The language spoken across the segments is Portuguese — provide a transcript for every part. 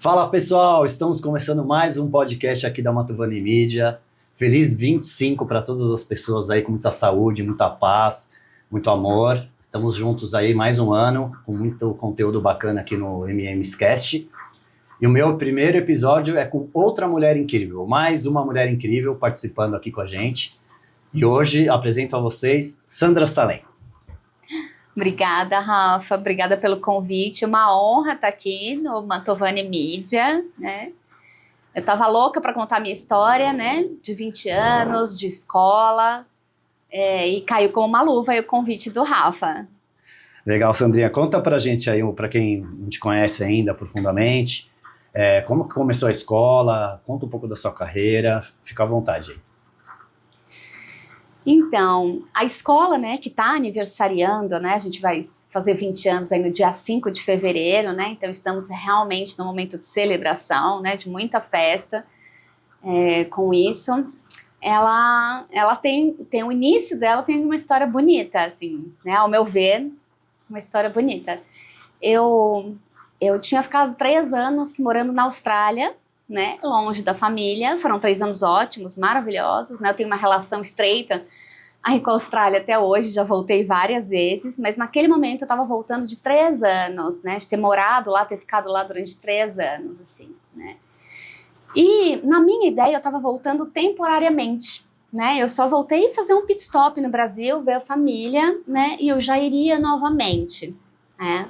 Fala pessoal, estamos começando mais um podcast aqui da Mantovani Mídia. Feliz 25 para todas as pessoas aí com muita saúde, muita paz, muito amor. Estamos juntos aí mais um ano com muito conteúdo bacana aqui no MMsCast. E o meu primeiro episódio é com outra mulher incrível, mais uma mulher incrível participando aqui com a gente. E hoje apresento a vocês Sandra Salem. Obrigada, Rafa. Obrigada pelo convite. Uma honra estar aqui no Mantovani Mídia, né? Eu estava louca para contar a minha história, né? De 20 anos, de escola, e caiu como uma luva aí o convite do Rafa. Legal, Sandrinha. Conta pra gente aí, para quem não te conhece ainda profundamente, como que começou a escola, conta um pouco da sua carreira, fica à vontade aí. Então, a escola, né, que está aniversariando, né, a gente vai fazer 20 anos aí no dia 5 de fevereiro, né, então estamos realmente num momento de celebração, né, de muita festa com isso. Ela tem o início dela tem uma história bonita, assim, né, ao meu ver, uma história bonita. Eu tinha ficado 3 anos morando na Austrália, né, longe da família. Foram 3 anos ótimos, maravilhosos, né, eu tenho uma relação estreita aí com a Austrália até hoje, já voltei várias vezes, mas naquele momento eu estava voltando de 3 anos, né, de ter morado lá, ter ficado lá durante 3 anos, assim, né. E na minha ideia eu estava voltando temporariamente, né, eu só voltei fazer um pit stop no Brasil, ver a família, né, e eu já iria novamente, né.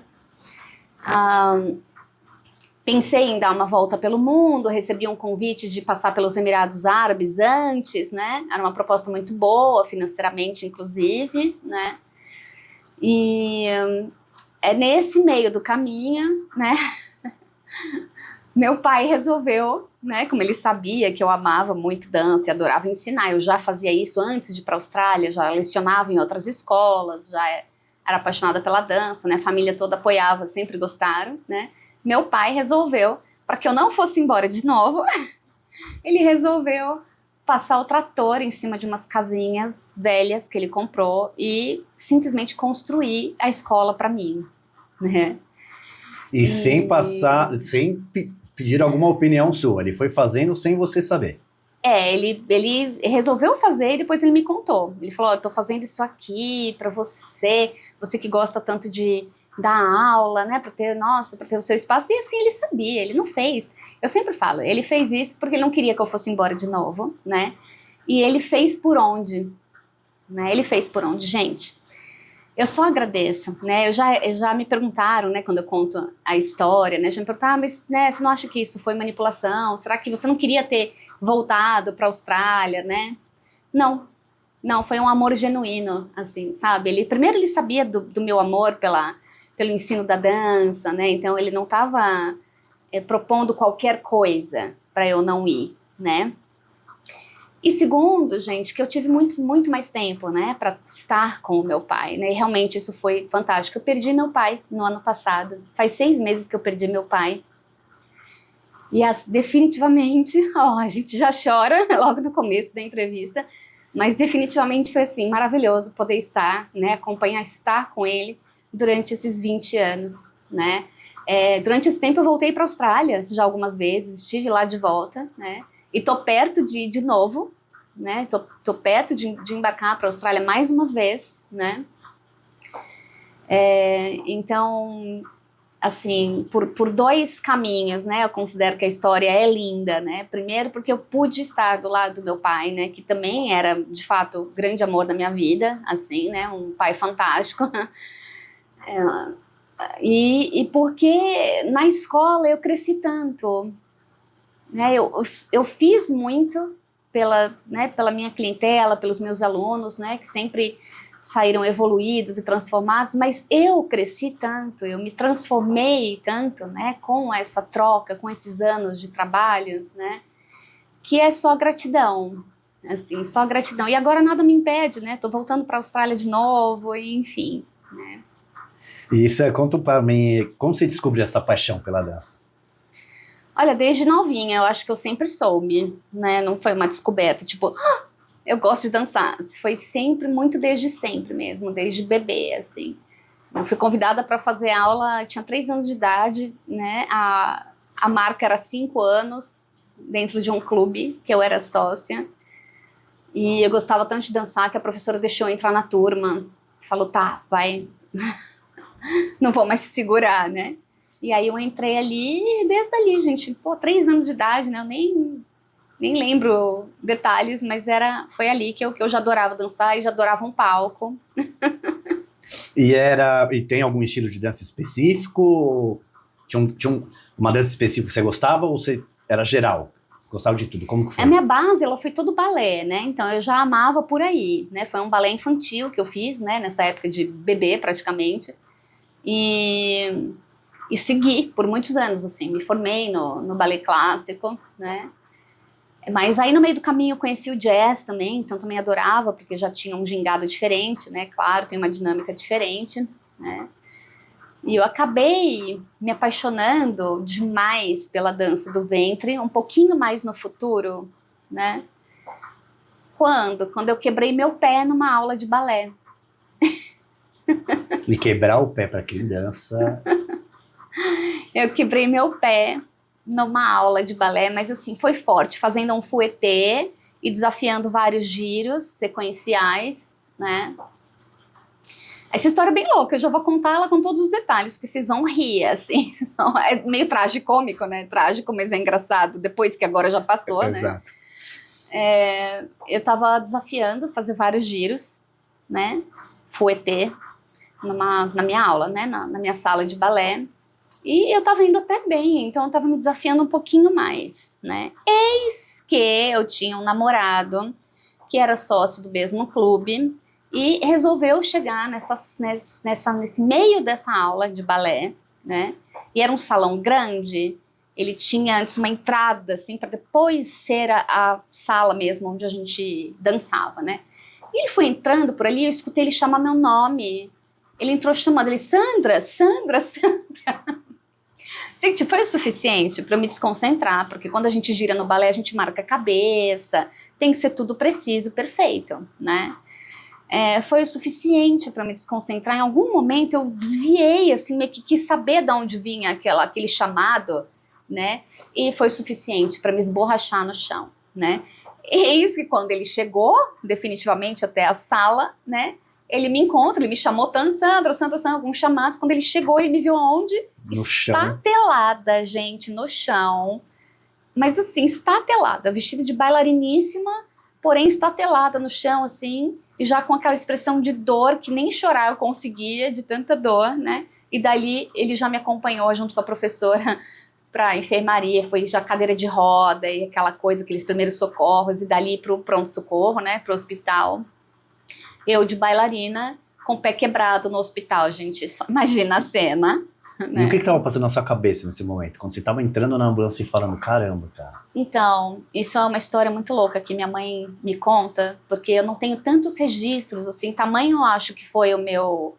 Pensei em dar uma volta pelo mundo, recebi um convite de passar pelos Emirados Árabes antes, né? Era uma proposta muito boa, financeiramente, inclusive, né? E é nesse meio do caminho, né? Meu pai resolveu, né? Como ele sabia que eu amava muito dança e adorava ensinar, eu já fazia isso antes de ir para a Austrália, já lecionava em outras escolas, já era apaixonada pela dança, né? A família toda apoiava, sempre gostaram, né? Meu pai resolveu, para que eu não fosse embora de novo, ele resolveu passar o trator em cima de umas casinhas velhas que ele comprou e simplesmente construir a escola para mim, né? E sem pedir alguma opinião sua, ele foi fazendo sem você saber. Ele resolveu fazer e depois ele me contou. Ele falou, eu tô fazendo isso aqui para você que gosta tanto de dar aula, né, para ter o seu espaço, e assim ele sabia, ele não fez, eu sempre falo, ele fez isso porque ele não queria que eu fosse embora de novo, né, e ele fez por onde, né, gente, eu só agradeço, né, já me perguntaram, né, quando eu conto a história, né, já me perguntaram, mas, né, você não acha que isso foi manipulação, será que você não queria ter voltado para a Austrália, né, não, foi um amor genuíno, assim, sabe, primeiro ele sabia do meu amor pelo ensino da dança, né? Então ele não estava propondo qualquer coisa para eu não ir, né? E segundo, gente, que eu tive muito mais tempo, né, para estar com o meu pai, né? E realmente isso foi fantástico. Eu perdi meu pai no ano passado. Faz 6 meses que eu perdi meu pai. E definitivamente, a gente já chora logo no começo da entrevista, mas definitivamente foi assim maravilhoso poder estar, né, estar com ele durante esses 20 anos, né? Durante esse tempo eu voltei para a Austrália já algumas vezes, estive lá de volta, né? E tô perto de ir de novo, né? Tô perto de embarcar para a Austrália mais uma vez, né? Então, assim, por 2 caminhos, né? Eu considero que a história é linda, né? Primeiro porque eu pude estar do lado do meu pai, né? Que também era, de fato, o grande amor da minha vida, assim, né? Um pai fantástico. E porque na escola eu cresci tanto, né? Eu fiz muito pela minha clientela, pelos meus alunos, né? Que sempre saíram evoluídos e transformados, mas eu cresci tanto, eu me transformei tanto, né? Com essa troca, com esses anos de trabalho, né? Que é só gratidão, assim, só gratidão. E agora nada me impede, né? Tô voltando para a Austrália de novo, e enfim, né? E conta para mim, como você descobriu essa paixão pela dança? Olha, desde novinha, eu acho que eu sempre soube, né? Não foi uma descoberta, tipo, eu gosto de dançar. Foi sempre, muito desde sempre mesmo, desde bebê, assim. Eu fui convidada para fazer aula, tinha 3 anos de idade, né? A A marca era 5 anos, dentro de um clube, que eu era sócia. E eu gostava tanto de dançar que a professora deixou eu entrar na turma. Falou, tá, vai. Não vou mais te segurar, né? E aí eu entrei ali, e desde ali, gente, 3 anos de idade, né? Eu nem lembro detalhes, mas foi ali que eu já adorava dançar e já adorava um palco. E tem algum estilo de dança específico? Tinha uma dança específica que você gostava ou você era geral? Gostava de tudo? Como que foi? A minha base, ela foi todo balé, né? Então eu já amava por aí, né? Foi um balé infantil que eu fiz, né? Nessa época de bebê, praticamente. E segui por muitos anos, assim. Me formei no balé clássico, né? Mas aí no meio do caminho eu conheci o jazz também, então também adorava, porque já tinha um gingado diferente, né? Claro, tem uma dinâmica diferente, né? E eu acabei me apaixonando demais pela dança do ventre, um pouquinho mais no futuro, né? Quando eu quebrei meu pé numa aula de balé. E quebrar o pé para quem dança... Eu quebrei meu pé numa aula de balé, mas assim, foi forte, fazendo um fouetté e desafiando vários giros sequenciais, né? Essa história é bem louca, eu já vou contar ela com todos os detalhes, porque vocês vão rir, assim, é meio tragicômico, né? Trágico, mas é engraçado, depois que agora já passou, né? Exato. Eu tava desafiando fazer vários giros, né? Fouetté, na minha aula, né? Na minha sala de balé. E eu tava indo até bem, então eu tava me desafiando um pouquinho mais, né? Eis que eu tinha um namorado que era sócio do mesmo clube e resolveu chegar nesse meio dessa aula de balé, né? E era um salão grande, ele tinha antes uma entrada, assim, para depois ser a sala mesmo onde a gente dançava, né? E ele foi entrando por ali, eu escutei ele chamar meu nome. Ele entrou chamando ele, Sandra, Sandra, Sandra. Gente, foi o suficiente para eu me desconcentrar, porque quando a gente gira no balé, a gente marca a cabeça, tem que ser tudo preciso, perfeito, né? Foi o suficiente para me desconcentrar. Em algum momento eu desviei, assim, meio que quis saber de onde vinha aquele chamado, né? E foi o suficiente para me esborrachar no chão, né? Eis que quando ele chegou, definitivamente até a sala, né? Ele me encontra, ele me chamou tanto, Sandra, alguns chamados. Quando ele chegou, ele me viu aonde? No chão. Estatelada, gente, no chão. Mas assim, estatelada, vestida de bailariníssima, porém estatelada no chão, assim, e já com aquela expressão de dor, que nem chorar eu conseguia, de tanta dor, né? E dali ele já me acompanhou junto com a professora para enfermaria, foi já cadeira de roda e aquela coisa, aqueles primeiros socorros, e dali para o pronto-socorro, né, para o hospital. Eu de bailarina, com o pé quebrado no hospital, gente, imagina a cena. Né? E o que estava passando na sua cabeça nesse momento? Quando você estava entrando na ambulância e falando, caramba, cara. Então, isso é uma história muito louca que minha mãe me conta, porque eu não tenho tantos registros, assim, tamanho eu acho que foi o meu...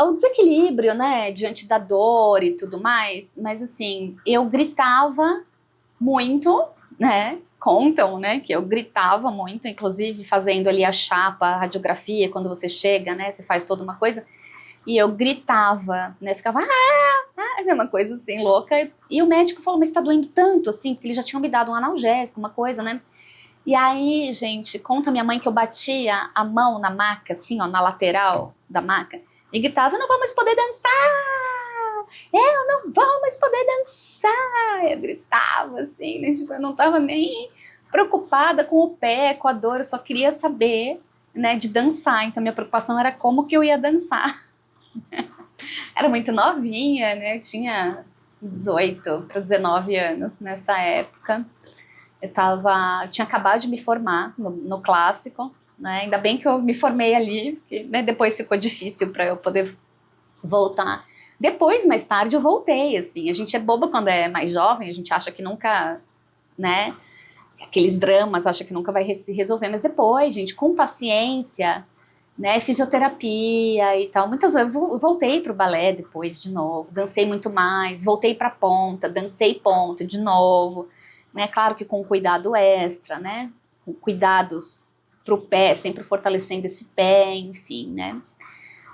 o desequilíbrio, né, diante da dor e tudo mais, mas assim, eu gritava muito, né, contam, né, que eu gritava muito, inclusive fazendo ali a chapa, a radiografia, quando você chega, né, você faz toda uma coisa, e eu gritava, né, ficava, uma coisa assim, louca, e o médico falou, mas tá doendo tanto, assim, porque eles já tinham me dado um analgésico, uma coisa, né, e aí, gente, conta minha mãe que eu batia a mão na maca, assim, ó, na lateral da maca, e gritava, eu não vou mais poder dançar, eu não vou mais poder dançar, eu gritava, assim, né, tipo, eu não tava nem preocupada com o pé, com a dor, eu só queria saber, né, de dançar, então minha preocupação era como que eu ia dançar. Era muito novinha, né, eu tinha 18 para 19 anos nessa época. Eu tinha acabado de me formar no clássico, né? Ainda bem que eu me formei ali, porque, né, depois ficou difícil para eu poder voltar. Depois, mais tarde, eu voltei, assim. A gente é boba quando é mais jovem, a gente acha que nunca, né? Aqueles dramas, acha que nunca vai se resolver. Mas depois, gente, com paciência, né? Fisioterapia e tal. Muitas vezes eu voltei pro balé depois de novo, dancei muito mais, voltei pra ponta, dancei ponta de novo. Né, claro que com cuidado extra, né, com cuidados para o pé, sempre fortalecendo esse pé, enfim, né.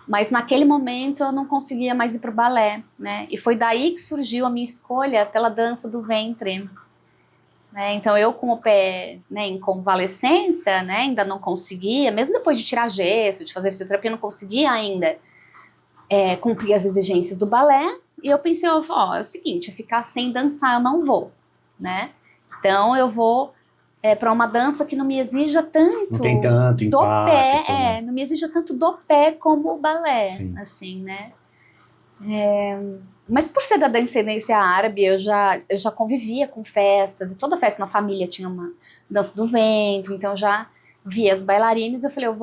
Mas naquele momento eu não conseguia mais ir para o balé, né? E foi daí que surgiu a minha escolha pela dança do ventre. Né? Então eu com o pé, né, em convalescência, né, ainda não conseguia, mesmo depois de tirar gesso, de fazer fisioterapia, não conseguia ainda cumprir as exigências do balé. E eu pensei, ó, é o seguinte, ficar sem dançar eu não vou, né? Então eu vou para uma dança que não me exija tanto Não tem tanto do impacto, pé, né? não me exija tanto do pé como o balé, Sim. assim, né? Mas por ser da descendência árabe, eu já convivia com festas, e toda festa na família tinha uma dança do ventre, então eu já via as bailarinas, eu falei, eu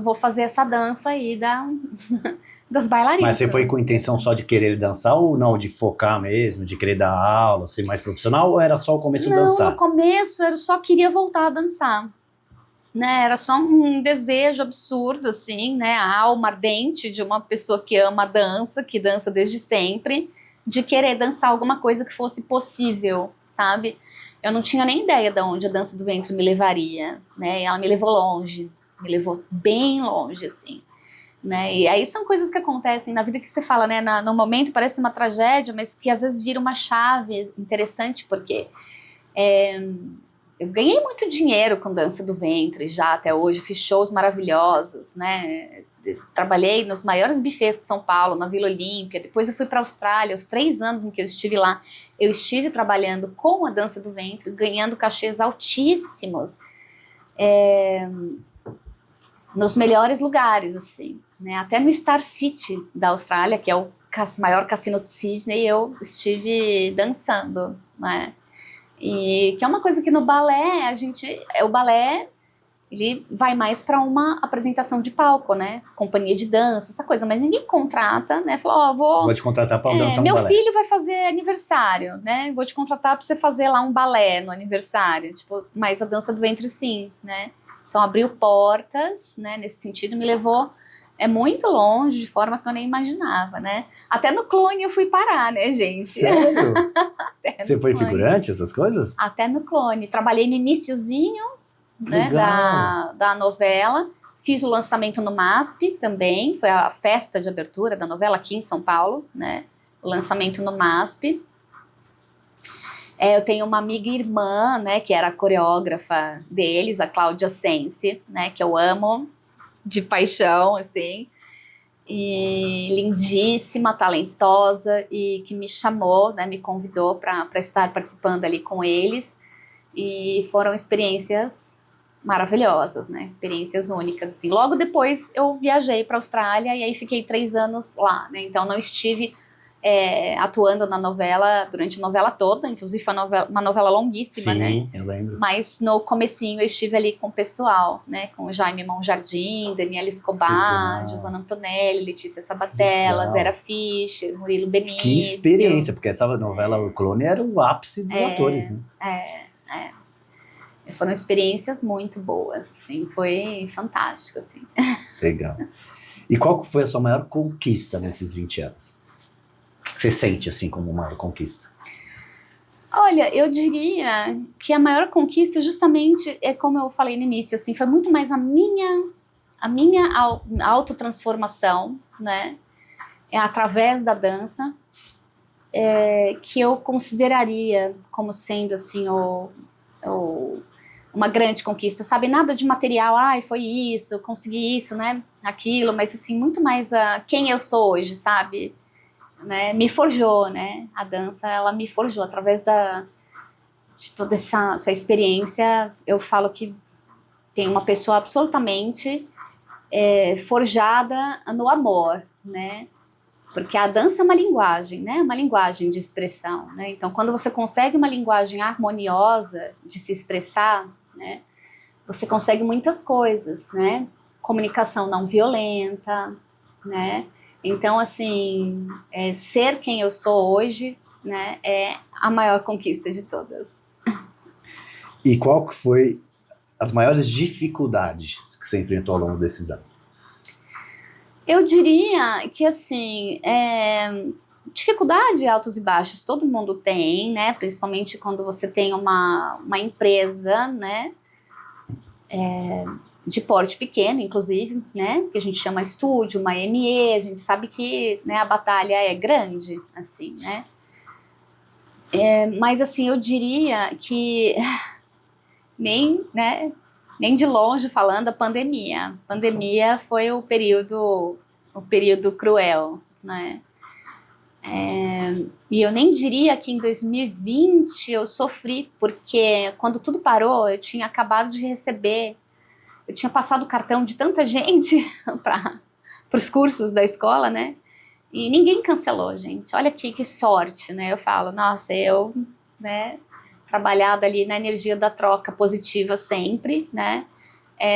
vou fazer essa dança aí das bailarinas. Mas você foi com intenção só de querer dançar ou não, de focar mesmo, de querer dar aula, ser mais profissional, ou era só o começo de dançar? Não, no começo eu só queria voltar a dançar. Né, era só um desejo absurdo, assim, né, a alma ardente de uma pessoa que ama a dança, que dança desde sempre, de querer dançar alguma coisa que fosse possível, sabe? Eu não tinha nem ideia de onde a dança do ventre me levaria, né, e ela me levou longe, me levou bem longe, assim, né, e aí são coisas que acontecem na vida que você fala, né, no momento parece uma tragédia, mas que às vezes vira uma chave interessante, porque eu ganhei muito dinheiro com dança do ventre já até hoje, fiz shows maravilhosos, né? Trabalhei nos maiores buffets de São Paulo, na Vila Olímpia. Depois eu fui para a Austrália, os 3 anos em que eu estive lá, eu estive trabalhando com a dança do ventre, ganhando cachês altíssimos, nos melhores lugares, assim, né? Até no Star City da Austrália, que é o maior cassino de Sydney, eu estive dançando, né? E que é uma coisa que no balé, o balé, ele vai mais para uma apresentação de palco, né? Companhia de dança, essa coisa, mas ninguém contrata, né? Falou, Vou te contratar para dançar um meu balé. filho vai fazer aniversário, né? Vou te contratar para você fazer lá um balé no aniversário, tipo, mas a dança do ventre sim, né? Então abriu portas, né? Nesse sentido, me levou muito longe, de forma que eu nem imaginava, né? Até no clone eu fui parar, né, gente? Sério? Você foi figurante, essas coisas? Até no clone. Trabalhei no iniciozinho, né, Legal. da novela. Fiz o lançamento no MASP também. Foi a festa de abertura da novela aqui em São Paulo, né? O lançamento no MASP. Eu tenho uma amiga e irmã, né, que era a coreógrafa deles, a Cláudia Sense, né, que eu amo de paixão, assim, e lindíssima, talentosa, e que me chamou, né, me convidou para estar participando ali com eles, e foram experiências maravilhosas, né, experiências únicas, assim. Logo depois eu viajei para a Austrália, e aí fiquei 3 anos lá, né, então não estive atuando na novela, durante a novela toda, inclusive foi uma novela longuíssima, Sim, né? Sim, eu lembro. Mas no comecinho eu estive ali com o pessoal, né? Com o Jaime Monjardim, Daniela Escobar, Legal. Giovanna Antonelli, Letícia Sabatella, Legal. Vera Fischer, Murilo Benício. Que experiência, porque essa novela O Clone era o ápice dos atores, né? Foram experiências muito boas, assim, foi fantástico, assim. Legal. E qual foi a sua maior conquista nesses 20 anos? O que você sente, assim, como maior conquista? Olha, eu diria que a maior conquista justamente como eu falei no início, assim, foi muito mais a minha autotransformação, né? Através da dança, que eu consideraria como sendo, assim, uma grande conquista, sabe? Nada de material, foi isso, consegui isso, né? Aquilo, mas, assim, muito mais quem eu sou hoje, sabe? Né, me forjou, né? A dança, ela me forjou através de toda essa experiência. Eu falo que tem uma pessoa absolutamente forjada no amor, né? Porque a dança é uma linguagem, né? Uma linguagem de expressão, né? Então, quando você consegue uma linguagem harmoniosa de se expressar, né? Você consegue muitas coisas, né? Comunicação não violenta, né? Então, assim, ser quem eu sou hoje, né, é a maior conquista de todas. E qual que foi as maiores dificuldades que você enfrentou ao longo desses anos? Eu diria que, assim, dificuldade, altos e baixos, todo mundo tem, né, principalmente quando você tem uma empresa, né, de porte pequeno, inclusive, né, que a gente chama estúdio, uma ME, a gente sabe que, né, a batalha é grande, assim, né. Mas, assim, eu diria que nem de longe falando a pandemia. A pandemia foi o período cruel, né. E eu nem diria que em 2020 eu sofri, porque quando tudo parou, eu tinha acabado de receber, eu tinha passado o cartão de tanta gente para os cursos da escola, né? E ninguém cancelou, gente. Olha aqui que sorte, né? Eu falo, nossa, eu, né, trabalhado ali na energia da troca positiva sempre, né?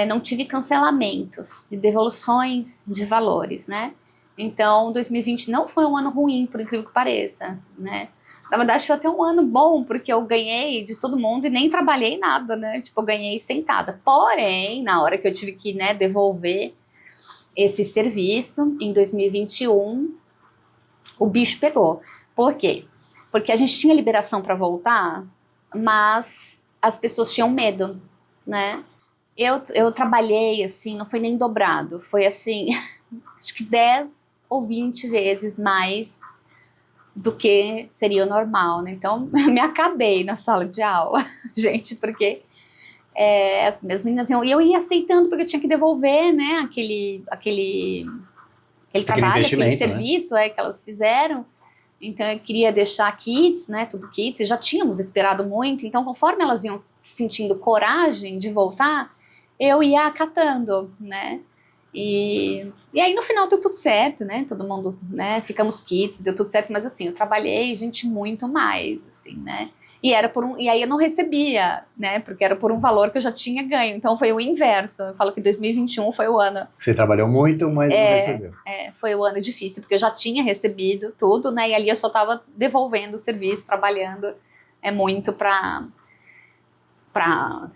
Não tive cancelamentos e devoluções de valores, né? Então, 2020 não foi um ano ruim, por incrível que pareça, né? Na verdade, foi até um ano bom, porque eu ganhei de todo mundo e nem trabalhei nada, né? Tipo, eu ganhei sentada. Porém, na hora que eu tive que, né, devolver esse serviço, em 2021, o bicho pegou. Por quê? Porque a gente tinha liberação para voltar, mas as pessoas tinham medo, né? Eu trabalhei, assim, não foi nem dobrado, foi assim, acho que 10 ou 20 vezes mais do que seria o normal, né? Então, me acabei na sala de aula, gente, porque as minhas meninas iam, e eu ia aceitando porque eu tinha que devolver, né, aquele trabalho, aquele serviço, né, que elas fizeram. Então eu queria deixar kits, né, tudo kits, e já tínhamos esperado muito, então conforme elas iam sentindo coragem de voltar, eu ia acatando, né, e aí no final deu tudo certo, né, todo mundo, né, ficamos kits, deu tudo certo, mas assim, eu trabalhei, gente, muito mais, assim, né, e aí eu não recebia, né, porque era por um valor que eu já tinha ganho, então foi o inverso. Eu falo que 2021 foi o ano... Você trabalhou muito, mas não recebeu. Foi o ano difícil, porque eu já tinha recebido tudo, né, e ali eu só estava devolvendo o serviço, trabalhando muito para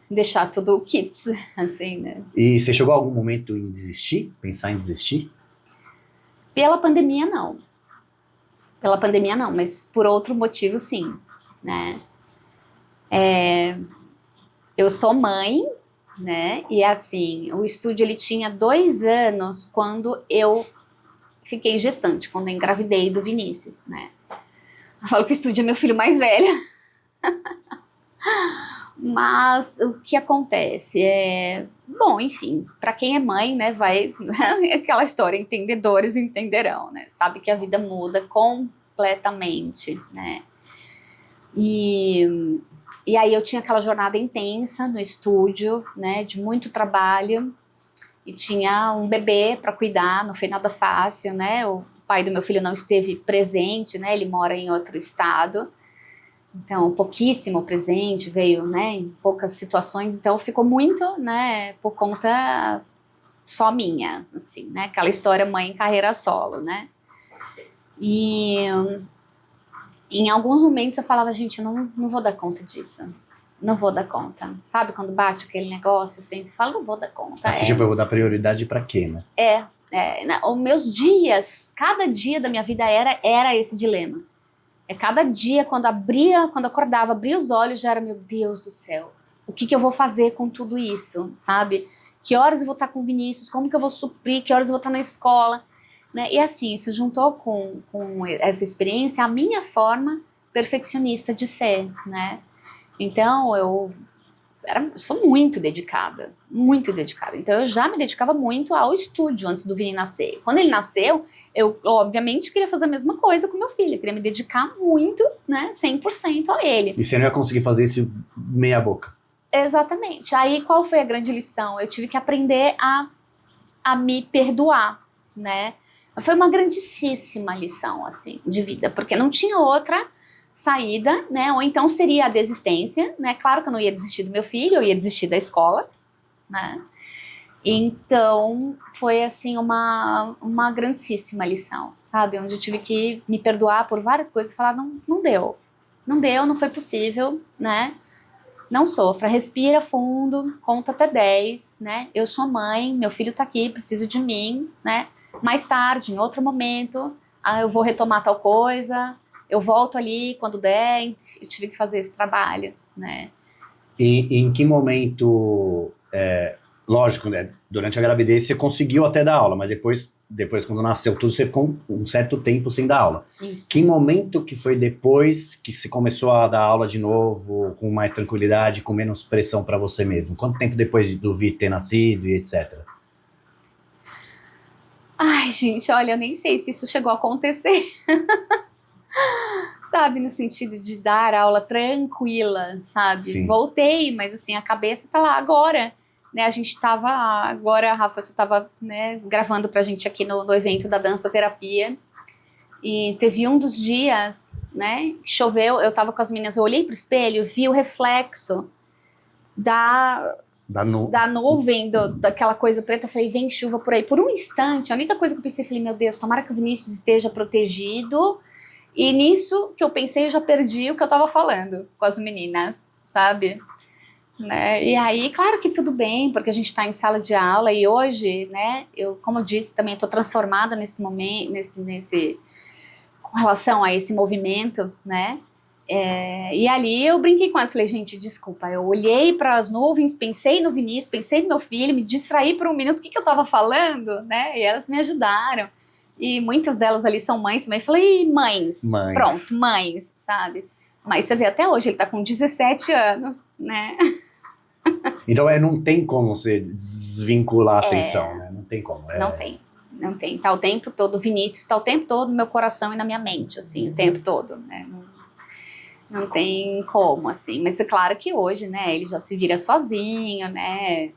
deixar tudo kits, assim, né. E você chegou a algum momento em desistir? Pensar em desistir? Pela pandemia, não. Pela pandemia, não, mas por outro motivo, sim, né. Eu sou mãe, né, e assim, o estúdio ele tinha 2 anos quando eu fiquei gestante, quando eu engravidei do Vinícius, né. Eu falo que o estúdio é meu filho mais velho. Mas o que acontece bom, enfim, para quem é mãe, né, vai aquela história, entendedores entenderão, né, sabe que a vida muda completamente, né. E aí eu tinha aquela jornada intensa no estúdio, né, de muito trabalho, e tinha um bebê para cuidar, não foi nada fácil, né, o pai do meu filho não esteve presente, né, ele mora em outro estado, então pouquíssimo presente, veio, né, em poucas situações, então ficou muito, né, por conta só minha, assim, né, aquela história mãe em carreira solo, né. E em alguns momentos eu falava, gente, não vou dar conta disso. Não vou dar conta. Sabe quando bate aquele negócio assim, você fala, não vou dar conta. Tipo, eu vou dar prioridade pra quê, né? Os meus dias, cada dia da minha vida era esse dilema. Cada dia, quando eu acordava, abria os olhos, já era, meu Deus do céu, o que eu vou fazer com tudo isso, sabe? Que horas eu vou estar com o Vinícius, como que eu vou suprir, que horas eu vou estar na escola, né? E assim, isso juntou com essa experiência a minha forma perfeccionista de ser, né? Então, eu sou muito dedicada, muito dedicada. Então, eu já me dedicava muito ao estúdio antes do Vini nascer. Quando ele nasceu, eu, obviamente, queria fazer a mesma coisa com meu filho. Eu queria me dedicar muito, né, 100% a ele. E você não ia conseguir fazer isso meia boca. Exatamente. Aí, qual foi a grande lição? Eu tive que aprender a me perdoar, né? Foi uma grandíssima lição, assim, de vida, porque não tinha outra saída, né, ou então seria a desistência, né, claro que eu não ia desistir do meu filho, eu ia desistir da escola, né, então foi, assim, uma grandíssima lição, sabe, onde eu tive que me perdoar por várias coisas e falar, não deu, não foi possível, né, não sofra, respira fundo, conta até 10, né, eu sou mãe, meu filho tá aqui, preciso de mim, né, mais tarde, em outro momento, eu vou retomar tal coisa, eu volto ali quando der, eu tive que fazer esse trabalho, né. E em que momento lógico, né? Durante a gravidez você conseguiu até dar aula, mas depois quando nasceu tudo, você ficou um certo tempo sem dar aula. Isso. Que momento que foi depois que você começou a dar aula de novo, com mais tranquilidade, com menos pressão para você mesmo? Quanto tempo depois do Vi ter nascido e etc? Ai, gente, olha, eu nem sei se isso chegou a acontecer. Sabe, no sentido de dar aula tranquila, sabe? Sim. Voltei, mas assim, a cabeça tá lá agora. Né, a gente tava, agora, Rafa, você tava, né, gravando pra gente aqui no evento da dança terapia, e teve um dos dias, né, que choveu, eu tava com as meninas, eu olhei pro espelho, vi o reflexo da nuvem, daquela coisa preta, eu falei, vem chuva por aí. Por um instante, a única coisa que eu pensei, falei, meu Deus, tomara que o Vinícius esteja protegido, e nisso que eu pensei, eu já perdi o que eu tava falando com as meninas, sabe? Né? E aí, claro que tudo bem, porque a gente está em sala de aula e hoje, né, eu, como eu disse, também estou transformada nesse momento, com relação a esse movimento, né, e ali eu brinquei com elas, falei, gente, desculpa, eu olhei para as nuvens, pensei no Vinícius, pensei no meu filho, me distraí por um minuto, o que eu estava falando, né, e elas me ajudaram, e muitas delas ali são mães também, falei, mães, pronto, mães, sabe? Mas você vê, até hoje ele tá com 17 anos, né? Então não tem como você desvincular a atenção, né? Não tem como. Não tem. Tá o tempo todo, o Vinícius tá o tempo todo no meu coração e na minha mente, assim, o tempo todo, né? Não tem como, assim. Mas é claro que hoje, né, ele já se vira sozinho, né?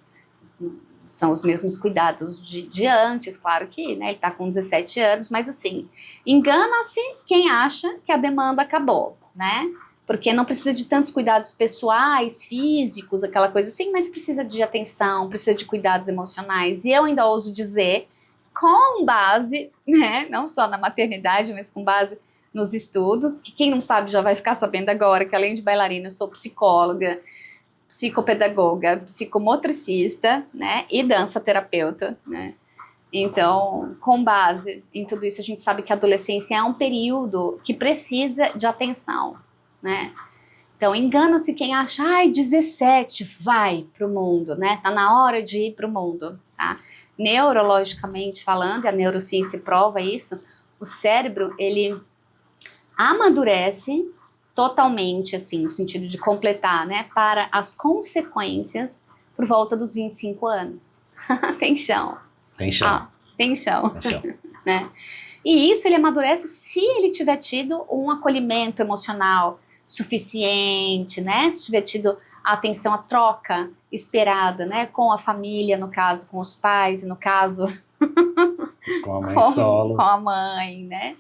São os mesmos cuidados de antes, claro que, né, ele tá com 17 anos, mas assim, engana-se quem acha que a demanda acabou, né? Porque não precisa de tantos cuidados pessoais, físicos, aquela coisa assim, mas precisa de atenção, precisa de cuidados emocionais. E eu ainda ouso dizer, com base, né, não só na maternidade, mas com base nos estudos, que quem não sabe já vai ficar sabendo agora, que além de bailarina, eu sou psicóloga, psicopedagoga, psicomotricista, né, e dança terapeuta, né. Então, com base em tudo isso, a gente sabe que a adolescência é um período que precisa de atenção, né? Então, engana-se quem acha, 17, vai pro mundo, né? Tá na hora de ir pro mundo, tá? Neurologicamente falando, e a neurociência prova isso, o cérebro, ele amadurece totalmente, assim, no sentido de completar, né? Para as consequências por volta dos 25 anos. Tem chão. Tem chão. Tem chão. Né? E isso ele amadurece se ele tiver tido um acolhimento emocional suficiente, né? Se tiver tido a atenção, a troca esperada, né? Com a família, no caso, com os pais, e no caso... com a mãe solo. Com a mãe, né?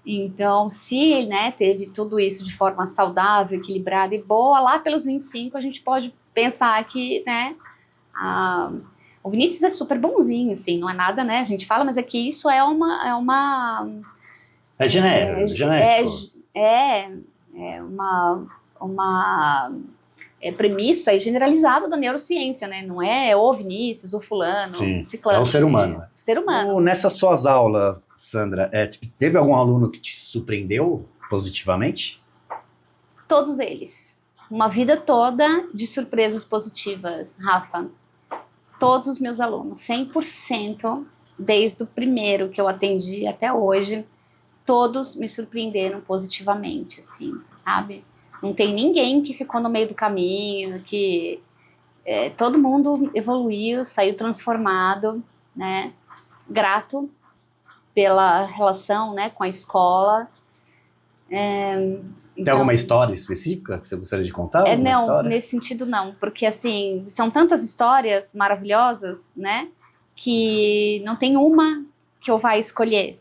Então, se, né, teve tudo isso de forma saudável, equilibrada e boa, lá pelos 25 a gente pode pensar que, né... O Vinícius é super bonzinho, assim, não é nada, né? A gente fala, mas é que isso é uma... É genético. É uma premissa generalizada da neurociência, né? Não é o Vinícius, o fulano, sim, o ciclano. É o ser humano. O ser humano. Nessas suas aulas, Sandra, teve algum aluno que te surpreendeu positivamente? Todos eles. Uma vida toda de surpresas positivas, Rafa. Todos os meus alunos, 100%, desde o primeiro que eu atendi até hoje, todos me surpreenderam positivamente, assim, sabe? Não tem ninguém que ficou no meio do caminho, que todo mundo evoluiu, saiu transformado, né? Grato pela relação, né, com a escola. Tem alguma história específica que você gostaria de contar? Não, história? Nesse sentido não, porque assim, são tantas histórias maravilhosas, né, que não tem uma que eu vá escolher,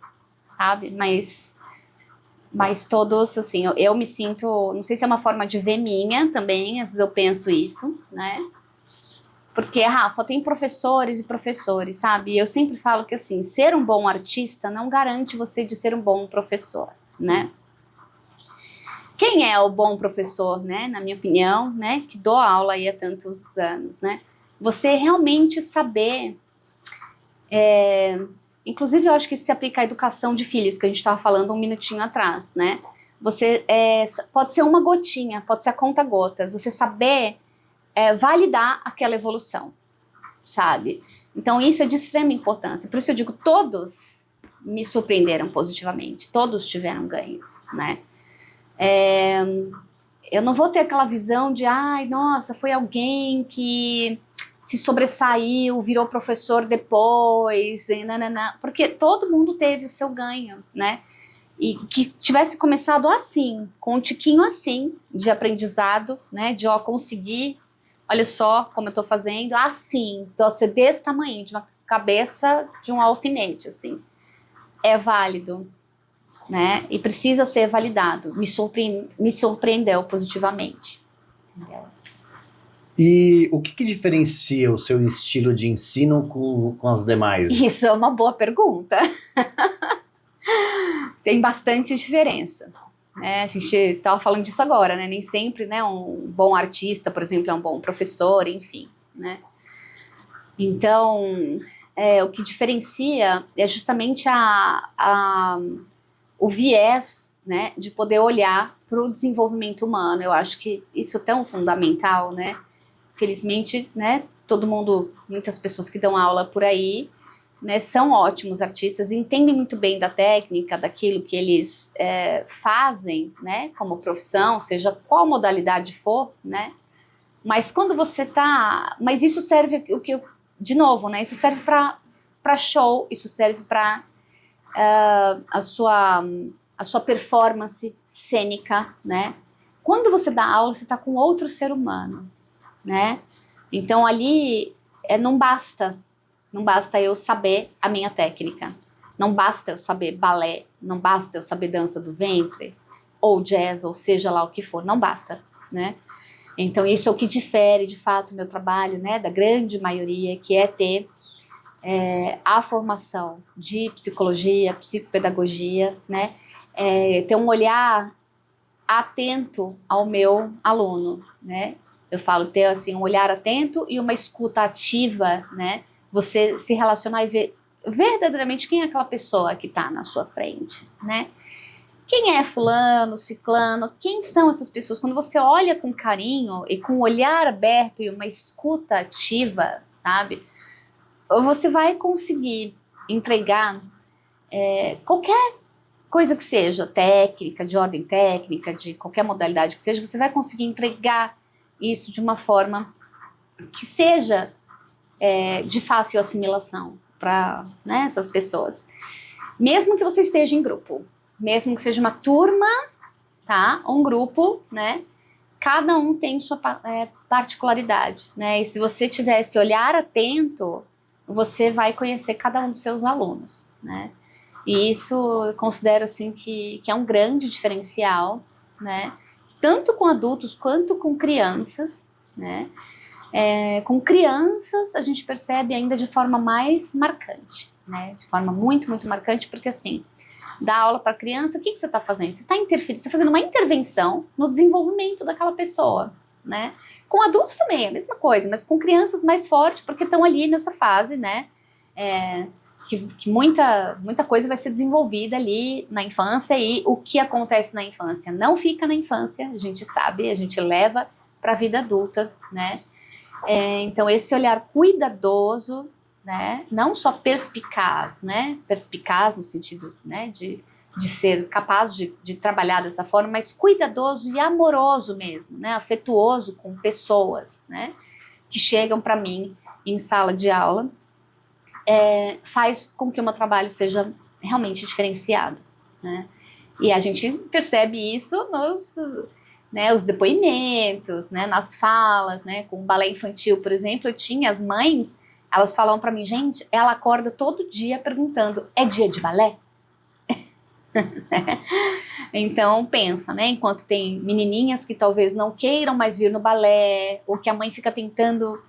sabe, mas todos, assim, eu me sinto, não sei se é uma forma de ver minha também, às vezes eu penso isso, né, porque, Rafa, tem professores e professores, sabe, e eu sempre falo que, assim, ser um bom artista não garante você de ser um bom professor, né. Quem é o bom professor, né, na minha opinião, né, que dou aula aí há tantos anos, né? Você realmente saber, inclusive eu acho que isso se aplica à educação de filhos, que a gente estava falando um minutinho atrás, né? Você pode ser uma gotinha, pode ser a conta-gotas, você saber validar aquela evolução, sabe? Então isso é de extrema importância. Por isso eu digo, todos me surpreenderam positivamente, todos tiveram ganhos, né? Eu não vou ter aquela visão de, ai, nossa, foi alguém que se sobressaiu, virou professor depois, e nanana, porque todo mundo teve o seu ganho, né? E que tivesse começado assim, com um tiquinho assim de aprendizado, né? De, ó, conseguir, olha só como eu tô fazendo, assim, tô ser desse tamanho, de uma cabeça de um alfinete, assim. É válido, né? E precisa ser validado. Me surpreendeu positivamente. Entendeu? E o que diferencia o seu estilo de ensino com as demais? Isso é uma boa pergunta. Tem bastante diferença. Né? A gente estava falando disso agora, né? Nem sempre, né, um bom artista, por exemplo, é um bom professor, enfim, né? Então, o que diferencia é justamente o viés, né, de poder olhar para o desenvolvimento humano. Eu acho que isso é tão fundamental, né? Felizmente, né, todo mundo, muitas pessoas que dão aula por aí, né, são ótimos artistas, entendem muito bem da técnica, daquilo que eles fazem, né, como profissão, seja qual modalidade for, né? Mas quando você tá, mas isso serve de novo, né? Isso serve para show, isso serve para a sua performance cênica, né? Quando você dá aula, você está com outro ser humano, né? Então ali não basta eu saber a minha técnica, não basta eu saber balé, não basta eu saber dança do ventre, ou jazz, ou seja lá o que for, não basta, né? Então isso é o que difere de fato o meu trabalho, né, da grande maioria, que é ter a formação de psicologia, psicopedagogia, né, ter um olhar atento ao meu aluno, né? Eu falo ter assim um olhar atento e uma escuta ativa, né? Você se relacionar e ver verdadeiramente quem é aquela pessoa que está na sua frente, né? Quem é fulano, ciclano, quem são essas pessoas? Quando você olha com carinho e com um olhar aberto e uma escuta ativa, sabe? Você vai conseguir entregar qualquer coisa que seja, técnica, de ordem técnica, de qualquer modalidade que seja, você vai conseguir entregar isso de uma forma que seja de fácil assimilação para, né, essas pessoas. Mesmo que você esteja em grupo, mesmo que seja uma turma, tá? Um grupo, né? Cada um tem sua particularidade, né? E se você tiver esse olhar atento, você vai conhecer cada um dos seus alunos, né? E isso eu considero assim que é um grande diferencial, né? Tanto com adultos quanto com crianças, né? Com crianças a gente percebe ainda de forma mais marcante, né? De forma muito, muito marcante, porque assim, dar aula para criança, o que você está fazendo? Você está interferindo, você está fazendo uma intervenção no desenvolvimento daquela pessoa, né? Com adultos também é a mesma coisa, mas com crianças mais forte, porque estão ali nessa fase, né? Que muita coisa vai ser desenvolvida ali na infância, e o que acontece na infância não fica na infância, a gente sabe, a gente leva para a vida adulta, né? Então esse olhar cuidadoso, né? Não só perspicaz, né? Perspicaz no sentido, né, de ser capaz de trabalhar dessa forma, mas cuidadoso e amoroso mesmo, né? Afetuoso com pessoas, né? Que chegam para mim em sala de aula, faz com que o meu trabalho seja realmente diferenciado, né? E a gente percebe isso os depoimentos, né, nas falas, né, com o balé infantil, por exemplo, eu tinha as mães, elas falavam para mim, gente, ela acorda todo dia perguntando, é dia de balé? Então pensa, né, enquanto tem menininhas que talvez não queiram mais vir no balé, ou que a mãe fica tentando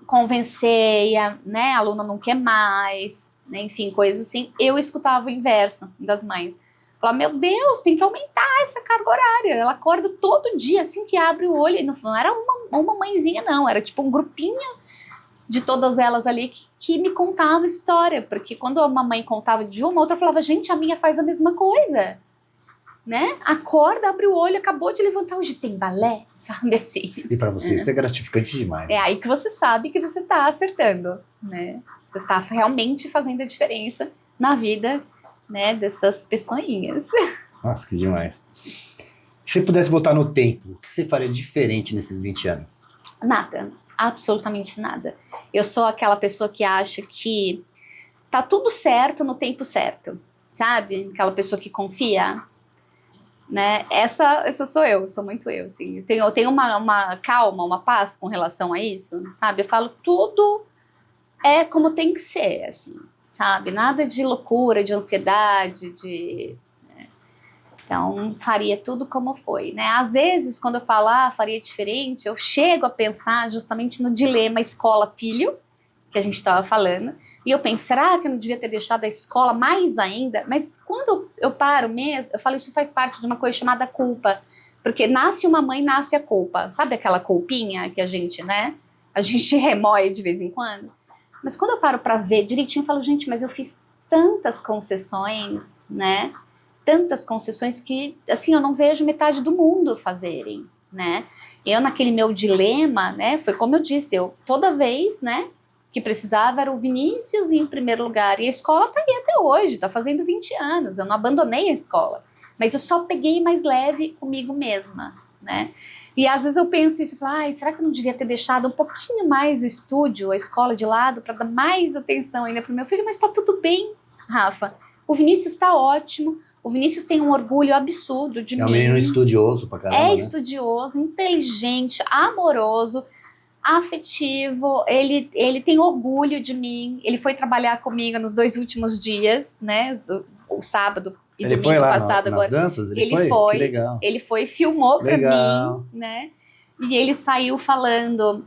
convencer e a aluna não quer mais, né, enfim, coisas assim, eu escutava o inverso das mães. Falava, meu Deus, tem que aumentar essa carga horária. Ela acorda todo dia, assim que abre o olho. E não era uma mãezinha, não. Era tipo um grupinho de todas elas ali que me contava história. Porque quando uma mãe contava de uma, a outra falava, gente, a minha faz a mesma coisa. né? Acorda, abre o olho, acabou de levantar, hoje tem balé, sabe assim? E para você isso é gratificante demais. É aí que você sabe que você tá acertando, né? Você tá realmente fazendo a diferença na vida, né, dessas pessoinhas. Nossa, que demais. Se você pudesse voltar no tempo, o que você faria diferente nesses 20 anos? Nada, absolutamente nada. Eu sou aquela pessoa que acha que tá tudo certo no tempo certo, sabe? Aquela pessoa que confia, né? Essa sou eu, sou muito eu, assim. Eu tenho uma calma, uma paz com relação a isso, sabe? Eu falo, tudo é como tem que ser, assim, sabe? Nada de loucura, de ansiedade, né? Então, faria tudo como foi, né? Às vezes, quando eu falo, faria diferente, eu chego a pensar justamente no dilema escola-filho, que a gente estava falando, e eu penso, será que eu não devia ter deixado a escola mais ainda? Mas quando eu paro mesmo, eu falo, isso faz parte de uma coisa chamada culpa, porque nasce uma mãe, nasce a culpa, sabe aquela culpinha que a gente, né, a gente remoe de vez em quando? Mas quando eu paro para ver direitinho, eu falo, gente, mas eu fiz tantas concessões, né, tantas concessões que, assim, eu não vejo metade do mundo fazerem, né, eu naquele meu dilema, né, foi como eu disse, eu toda vez, né, que precisava era o Vinícius em primeiro lugar. E a escola tá aí até hoje, tá fazendo 20 anos. Eu não abandonei a escola. Mas eu só peguei mais leve comigo mesma, né? E às vezes eu penso isso, eu falo, será que eu não devia ter deixado um pouquinho mais o estúdio, a escola de lado, para dar mais atenção ainda pro meu filho? Mas tá tudo bem, Rafa. O Vinícius tá ótimo. O Vinícius tem um orgulho absurdo de mim. É um menino estudioso pra caramba, né? Estudioso, inteligente, amoroso, afetivo, ele tem orgulho de mim, ele foi trabalhar comigo nos 2 últimos dias, né, o sábado e ele domingo foi lá passado nas agora. danças? Ele foi, que legal. Ele foi, filmou pra Legal. mim, né, e ele saiu falando,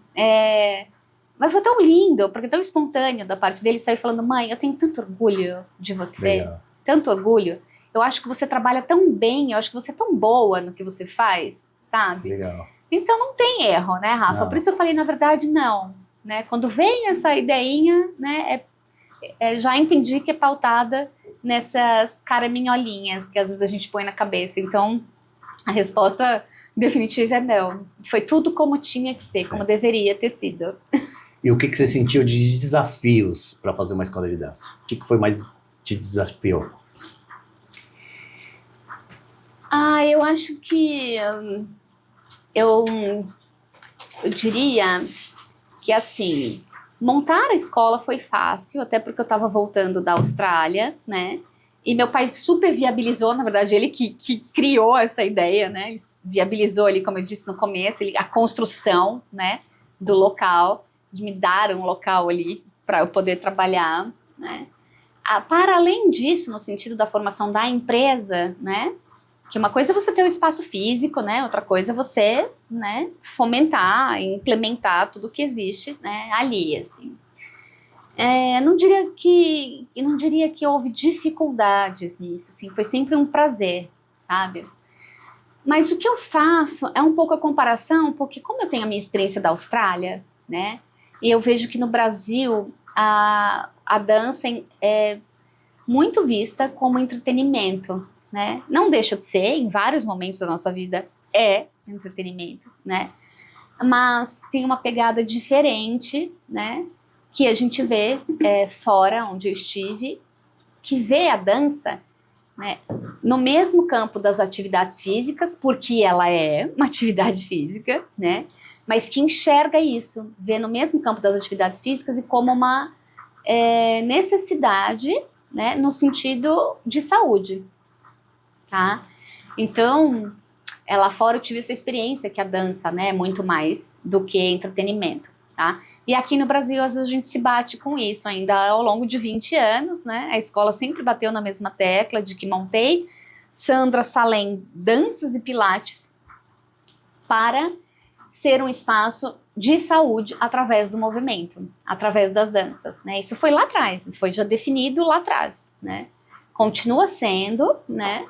mas foi tão lindo, porque tão espontâneo da parte dele, saiu falando, mãe, eu tenho tanto orgulho de você, Legal. tanto orgulho, eu acho que você trabalha tão bem, eu acho que você é tão boa no que você faz, sabe? Legal. Então não tem erro, né, Rafa? Não. Por isso eu falei, na verdade, não. Né? Quando vem essa ideinha, né, já entendi que é pautada nessas caraminholinhas que às vezes a gente põe na cabeça. Então, a resposta definitiva é não. Foi tudo como tinha que ser, como deveria ter sido. E o que você sentiu de desafios para fazer uma escola de dança? O que foi mais te desafiou? Eu acho que eu diria que, assim, montar a escola foi fácil, até porque eu estava voltando da Austrália, né? E meu pai super viabilizou, na verdade, ele que criou essa ideia, né? Ele viabilizou ali, como eu disse no começo, a construção, né, do local, de me dar um local ali para eu poder trabalhar, né? Para além disso, no sentido da formação da empresa, né? Que uma coisa é você ter um espaço físico, né? Outra coisa é você, né, fomentar, implementar tudo que existe, né, ali, assim. Não diria que houve dificuldades nisso, assim, foi sempre um prazer, sabe? Mas o que eu faço é um pouco a comparação, porque como eu tenho a minha experiência da Austrália, né, e eu vejo que no Brasil a dança é muito vista como entretenimento, né? Não deixa de ser, em vários momentos da nossa vida é entretenimento, né? Mas tem uma pegada diferente, né? Que a gente vê fora, onde eu estive, que vê a dança, né, no mesmo campo das atividades físicas, porque ela é uma atividade física, né? Mas que enxerga isso, vê no mesmo campo das atividades físicas e como uma necessidade, né, no sentido de saúde. Tá? Então, lá fora eu tive essa experiência que a dança, né, é muito mais do que entretenimento, tá? E aqui no Brasil, às vezes a gente se bate com isso ainda ao longo de 20 anos, né? A escola sempre bateu na mesma tecla de que montei Sandra Salem Danças e Pilates para ser um espaço de saúde através do movimento, através das danças, né? Isso foi lá atrás, foi já definido lá atrás, né? Continua sendo, né?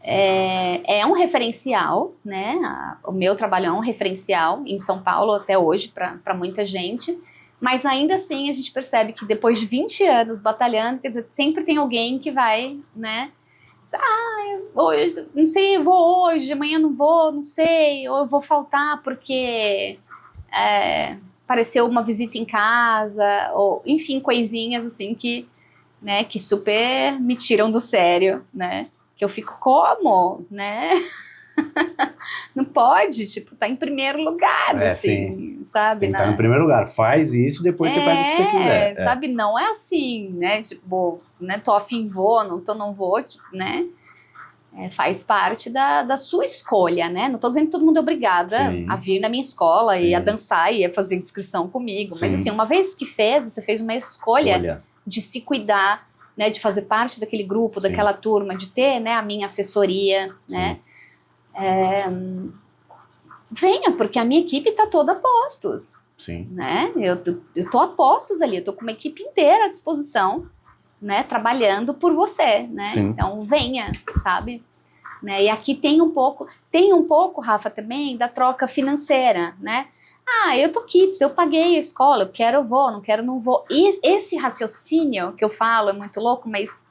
É um referencial, né? O meu trabalho é um referencial em São Paulo até hoje para muita gente, mas ainda assim a gente percebe que depois de 20 anos batalhando, quer dizer, sempre tem alguém que vai, né, Hoje, não sei, eu vou hoje, amanhã não vou, não sei, ou eu vou faltar porque apareceu uma visita em casa, ou enfim, coisinhas assim que, né, que super me tiram do sério, né? Que eu fico como, né? Não pode, tipo, tá em primeiro lugar, assim, sabe? Tem que estar em primeiro lugar. Faz isso, depois você faz o que você quiser. Sabe? Não é assim, né? Tipo, né? Tô afim, vou, não vou, tipo, né? Faz parte da sua escolha, né? Não tô dizendo que todo mundo é obrigada a vir na minha escola e a dançar e a fazer inscrição comigo. Mas assim, uma vez que você fez uma escolha de se cuidar, né? De fazer parte daquele grupo, daquela turma, de ter, né, a minha assessoria, né? Venha, porque a minha equipe tá toda a postos. Sim. Né? Eu tô a postos ali, eu tô com uma equipe inteira à disposição, né, trabalhando por você, né? Sim. Então venha, sabe? Né? E aqui tem um pouco, Rafa, também da troca financeira, né? Eu tô Kids, eu paguei a escola, eu quero, eu vou, não quero, não vou. E esse raciocínio que eu falo é muito louco, mas,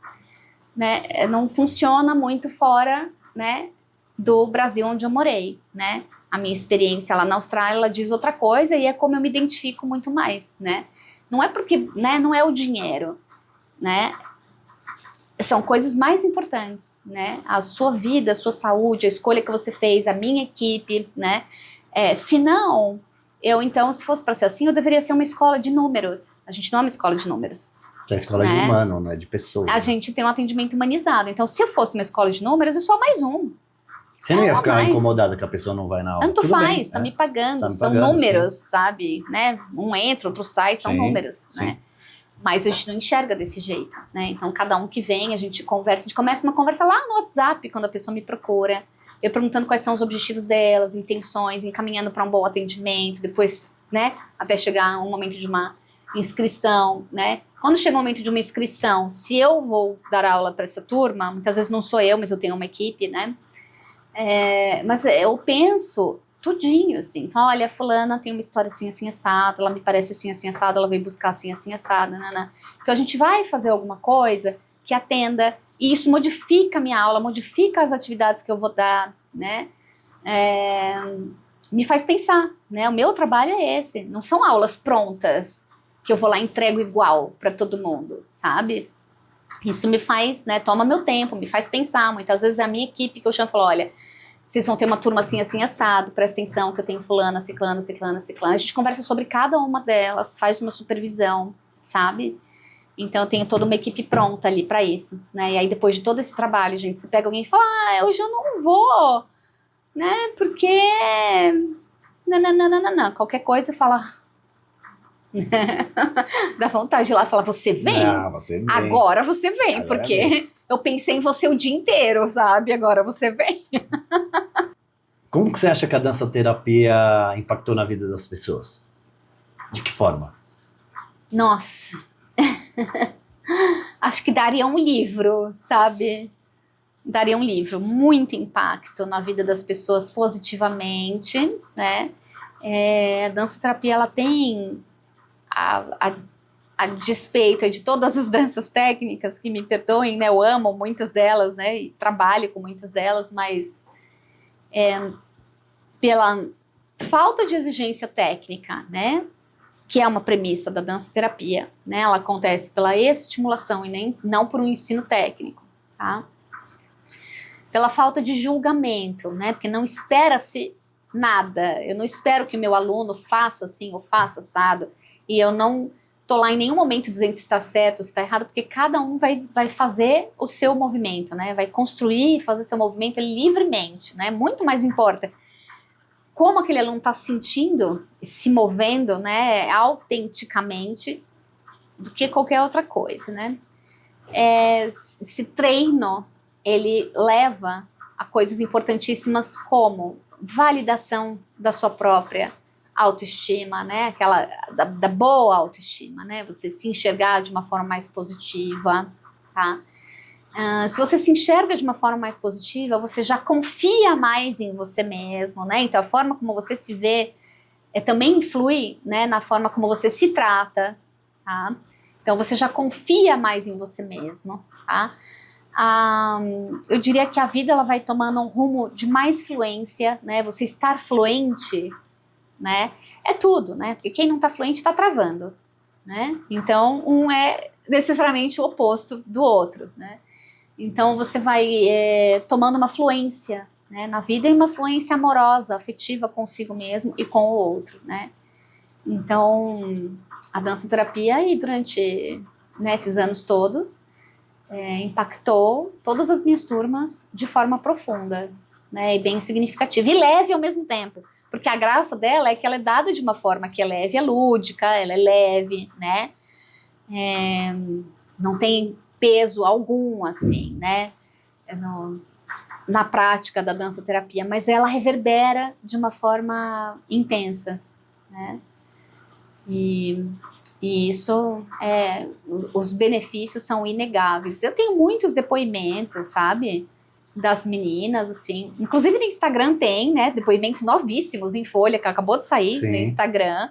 né, não funciona muito fora, né, do Brasil onde eu morei, né? A minha experiência lá na Austrália, ela diz outra coisa e é como eu me identifico muito mais, né? Não é porque, né, não é o dinheiro, né? São coisas mais importantes, né? A sua vida, a sua saúde, a escolha que você fez, a minha equipe, né? Se não, então, se fosse para ser assim, eu deveria ser uma escola de números. A gente não é uma escola de números. É a escola de humano, não é de pessoa. A gente tem um atendimento humanizado. Então, se eu fosse uma escola de números, é só mais um. Você não ia ficar incomodada que a pessoa não vai na aula? Tanto faz, tá me pagando, são números, sabe, né, um entra, outro sai, são números, né, mas a gente não enxerga desse jeito, né, então cada um que vem, a gente conversa, a gente começa uma conversa lá no WhatsApp, quando a pessoa me procura, eu perguntando quais são os objetivos delas, intenções, encaminhando para um bom atendimento, depois, né, até chegar um momento de uma inscrição, né, quando chega o momento de uma inscrição, se eu vou dar aula para essa turma, muitas vezes não sou eu, mas eu tenho uma equipe, né, mas eu penso tudinho, assim, falo, olha, a fulana tem uma história assim, assim, assado, ela me parece assim, assim, assado, ela veio buscar assim, assim, assado, então a gente vai fazer alguma coisa que atenda, e isso modifica a minha aula, modifica as atividades que eu vou dar, né, me faz pensar, né, o meu trabalho é esse, não são aulas prontas, que eu vou lá e entrego igual para todo mundo, sabe? Isso me faz, né, toma meu tempo, me faz pensar. Muitas vezes é a minha equipe que eu chamo e falo, olha, vocês vão ter uma turma assim, assim, assado, presta atenção que eu tenho fulana, ciclana, ciclana, ciclana. A gente conversa sobre cada uma delas, faz uma supervisão, sabe? Então eu tenho toda uma equipe pronta ali pra isso, né? E aí depois de todo esse trabalho, gente, você pega alguém e fala, hoje eu não vou, né, porque... Não. Qualquer coisa, fala... Dá vontade de ir lá e falar, você vem? Você vem. Agora você vem, agora porque vem. Eu pensei em você o dia inteiro, sabe? Agora você vem. Como que você acha que a dança-terapia impactou na vida das pessoas? De que forma? Nossa. Acho que daria um livro, sabe? Daria um livro. Muito impacto na vida das pessoas positivamente, né? A dança-terapia, ela tem... A despeito de todas as danças técnicas, que me perdoem, né, eu amo muitas delas, né, e trabalho com muitas delas, mas pela falta de exigência técnica, né, que é uma premissa da dança-terapia, né, ela acontece pela estimulação e não por um ensino técnico, tá? Pela falta de julgamento, né, porque não espera-se nada, eu não espero que o meu aluno faça assim ou faça assado, e eu não tô lá em nenhum momento dizendo se está certo, se está errado, porque cada um vai fazer o seu movimento, né? Vai construir e fazer seu movimento livremente, né? Muito mais importa como aquele aluno está sentindo, se movendo, né? Autenticamente, do que qualquer outra coisa, né? Esse treino, ele leva a coisas importantíssimas como validação da sua própria autoestima, né? Aquela da boa autoestima, né? Você se enxergar de uma forma mais positiva, tá? Se você se enxerga de uma forma mais positiva, você já confia mais em você mesmo, né? Então a forma como você se vê também influi, né, na forma como você se trata, tá? Então você já confia mais em você mesmo, tá? Eu diria que a vida ela vai tomando um rumo de mais fluência, né? Você estar fluente, né? É tudo, né? Porque quem não está fluente está travando, né? Então, um é necessariamente o oposto do outro, né? Então, você vai tomando uma fluência, né, na vida, e uma fluência amorosa, afetiva consigo mesmo e com o outro, né? Então, a dança-terapia aí durante, né, esses anos todos impactou todas as minhas turmas de forma profunda, né, e bem significativa e leve ao mesmo tempo, porque a graça dela é que ela é dada de uma forma que é leve, é lúdica, ela é leve, né, não tem peso algum, assim, né, na prática da dança-terapia, mas ela reverbera de uma forma intensa, né, e isso, os benefícios são inegáveis. Eu tenho muitos depoimentos, sabe, das meninas, assim, inclusive no Instagram tem, né, depoimentos novíssimos em folha, que acabou de sair no Instagram,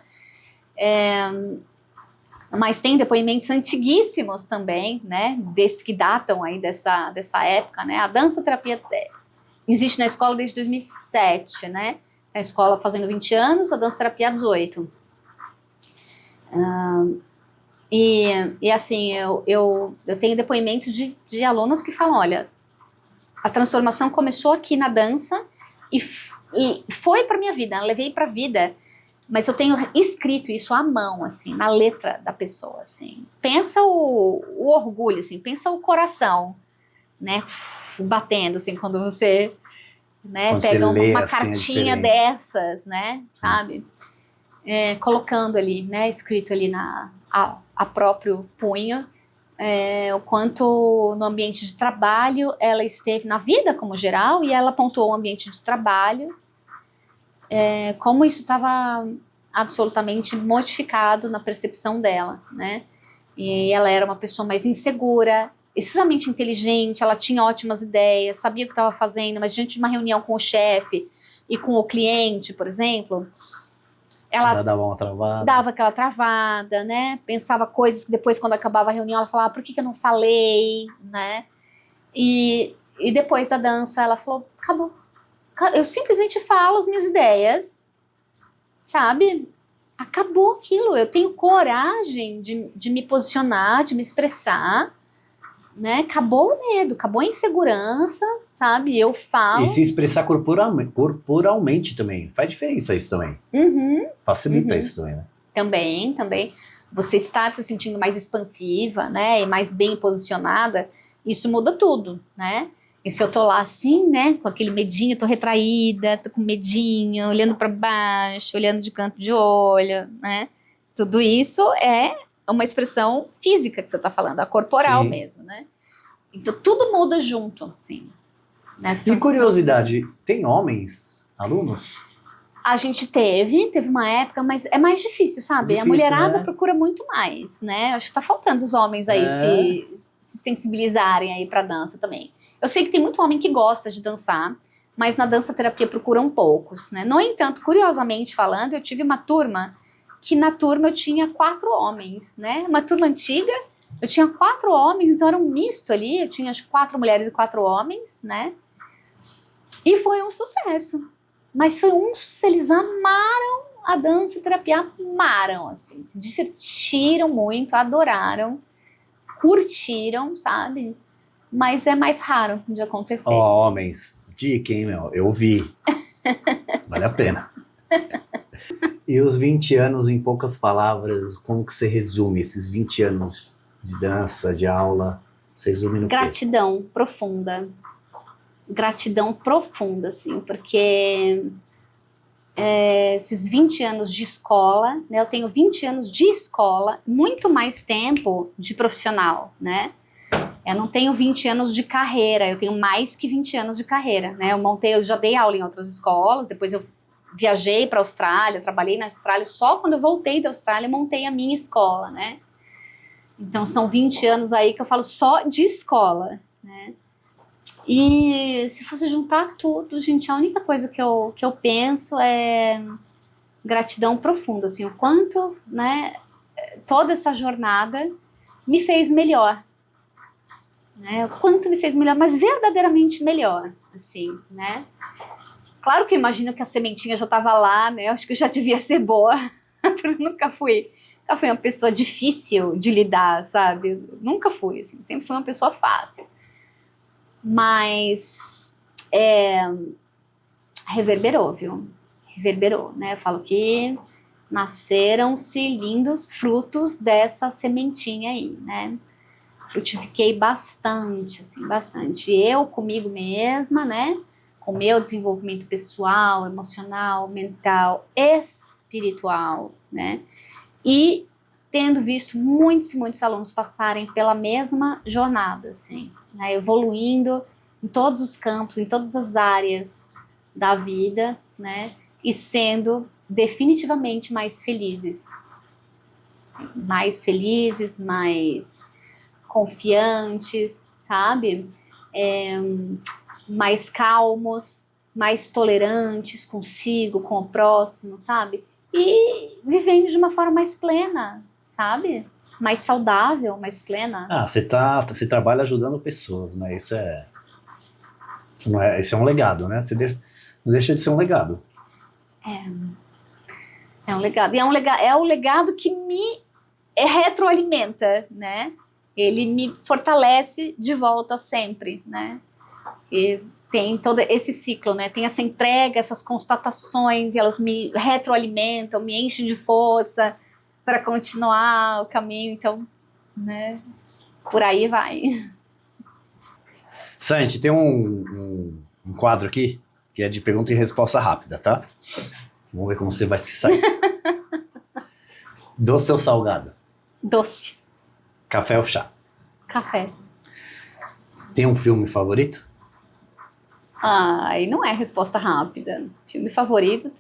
mas tem depoimentos antiguíssimos também, né, desses que datam aí dessa época, né, a dança-terapia existe na escola desde 2007, né, a escola fazendo 20 anos, a dança-terapia há 18. E assim, eu tenho depoimentos de alunos que falam, olha, a transformação começou aqui na dança e foi para minha vida, eu levei para a vida, mas eu tenho escrito isso à mão, assim, na letra da pessoa, assim. Pensa o orgulho, assim, pensa o coração, né, batendo, assim, quando você, né, quando pega você uma cartinha dessas, né, sabe, colocando ali, né, escrito ali a próprio punho, o quanto no ambiente de trabalho ela esteve na vida como geral, e ela pontuou o ambiente de trabalho, como isso estava absolutamente modificado na percepção dela, né? E ela era uma pessoa mais insegura, extremamente inteligente, ela tinha ótimas ideias, sabia o que estava fazendo, mas diante de uma reunião com o chefe e com o cliente, por exemplo, ela dava uma travada. Dava aquela travada, né? Pensava coisas que depois, quando acabava a reunião, ela falava, por que eu não falei, né? E depois da dança, ela falou, acabou. Eu simplesmente falo as minhas ideias, sabe? Acabou aquilo. Eu tenho coragem de me posicionar, de me expressar, né? Acabou o medo, acabou a insegurança, sabe? Eu falo. E se expressar corporalmente também. Faz diferença isso também. Facilita isso também, né? Também. Você estar se sentindo mais expansiva, né? E mais bem posicionada, isso muda tudo, né? E se eu tô lá assim, né, com aquele medinho, tô retraída, tô com medinho, olhando para baixo, olhando de canto de olho, né? Tudo isso é uma expressão física que você tá falando, a corporal mesmo, né? Então tudo muda junto, assim. E curiosidade, tem homens alunos? A gente teve uma época, mas é mais difícil, sabe? A mulherada, né, procura muito mais, né? Acho que tá faltando os homens aí se sensibilizarem aí pra dança também. Eu sei que tem muito homem que gosta de dançar, mas na dança-terapia procuram poucos, né? No entanto, curiosamente falando, eu tive uma turma que na turma eu tinha 4 homens, né? Uma turma antiga, eu tinha 4 homens, então era um misto ali, eu tinha as 4 mulheres e 4 homens, né? E foi um sucesso. Mas foi um sucesso, eles amaram a dança-terapia, amaram, assim, se divertiram muito, adoraram, curtiram, sabe? Mas é mais raro de acontecer. Homens, dica, hein, meu? Eu vi. Vale a pena. E os 20 anos, em poucas palavras, como que você resume esses 20 anos de dança, de aula? Você resume no quê? Gratidão profunda. Gratidão profunda, assim, porque esses 20 anos de escola, né? Eu tenho 20 anos de escola, muito mais tempo de profissional, né? Eu não tenho 20 anos de carreira, eu tenho mais que 20 anos de carreira, né? Eu já dei aula em outras escolas, depois eu viajei para a Austrália, trabalhei na Austrália, só quando eu voltei da Austrália montei a minha escola, né? Então são 20 anos aí que eu falo só de escola, né? E se fosse juntar tudo, gente, a única coisa que eu penso é gratidão profunda, assim, o quanto, né, toda essa jornada me fez melhor, né? O quanto me fez melhor, mas verdadeiramente melhor, assim, né? Claro que eu imagino que a sementinha já estava lá, né? Eu acho que eu já devia ser boa, porque eu nunca fui uma pessoa difícil de lidar, sabe? Eu nunca fui, assim, sempre fui uma pessoa fácil. Mas reverberou, viu? Reverberou, né? Eu falo que nasceram-se lindos frutos dessa sementinha aí, né? Frutifiquei bastante, assim, bastante. Eu comigo mesma, né? Com meu desenvolvimento pessoal, emocional, mental, espiritual, né? E tendo visto muitos e muitos alunos passarem pela mesma jornada, assim, né? Evoluindo em todos os campos, em todas as áreas da vida, né? E sendo definitivamente mais felizes. Assim, mais felizes, mais confiantes, sabe? Mais calmos, mais tolerantes consigo, com o próximo, sabe? E vivendo de uma forma mais plena, sabe? Mais saudável, mais plena. Você trabalha ajudando pessoas, né? Isso é um legado, né? Não deixa de ser um legado. É um legado. E é um legado que me retroalimenta, né? Ele me fortalece de volta sempre, né? E tem todo esse ciclo, né? Tem essa entrega, essas constatações, e elas me retroalimentam, me enchem de força para continuar o caminho. Então, né? Por aí vai. Santi, tem um quadro aqui que é de pergunta e resposta rápida, tá? Vamos ver como você vai se sair. Doce ou salgado? Doce. Café ou chá? Café. Tem um filme favorito? E não é resposta rápida. Filme favorito